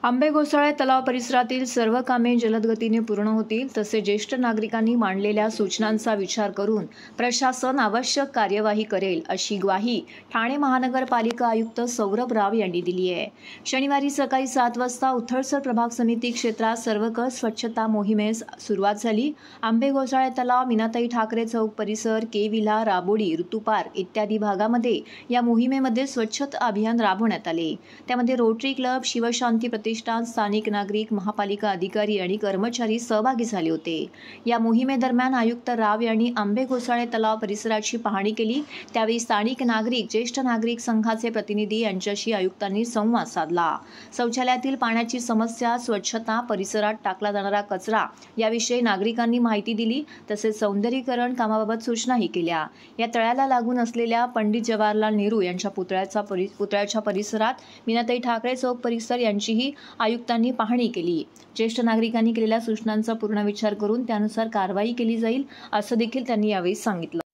आंबे घोसाळे तलाव परिसरातील सर्व कामे जलद गतीने पूर्ण होतील, तसे ज्येष्ठ नागरिकांनी मांडलेल्या सूचनांचा विचार करून प्रशासन आवश्यक कार्यवाही करेल, अशी ग्वाही ठाणे महानगरपालिका आयुक्त सौरभ राव यांनी दिली आहे। शनिवारी सकाळी 7 वाजता उथळसर प्रभाग समिती क्षेत्रात सर्वकष स्वच्छता मोहिमेस सुरुवात झाली। आंबे घोसाळे तलाव, मीनाताई ठाकरे चौक परिसर, के विला, राबोडी, ऋतू पार्क इत्यादी भागामध्ये या मोहिमेमध्ये स्वच्छता अभियान राबवण्यात आले। त्यामध्ये रोटरी क्लब, शिवशांती प्रतिष्ठान, स्थानिक नागरिक, महापालिका अधिकारी आणि कर्मचारी सहभागी झाले होते। या मोहिमेदरम्यान आयुक्त राव यांनी आंबे घोसाळे तलाव परिसराची पाहणी केली। त्यावेळी स्थानिक नागरिक, ज्येष्ठ नागरिक संघाचे प्रतिनिधी यांच्याशी आयुक्तांनी संवाद साधला। शौचालयातील पाण्याची समस्या, स्वच्छता, परिसरात टाकला जाणारा कचरा याविषयी नागरिकांनी माहिती दिली, तसेच सौंदर्यीकरण कामाबाबत सूचनाही केल्या। या तळ्याला लागून असलेल्या पंडित जवाहरलाल नेहरू यांच्या पुतळ्याच्या परिसरात मीनाताई ठाकरे चौक परिसर यांचीही आयुक्तांनी पाहणी केली। ज्येष्ठ नागरिकांनी केलेल्या सूचनांचा पूर्ण विचार करून त्यानुसार कारवाई केली जाईल, असं देखील त्यांनी यावेळी सांगितलं।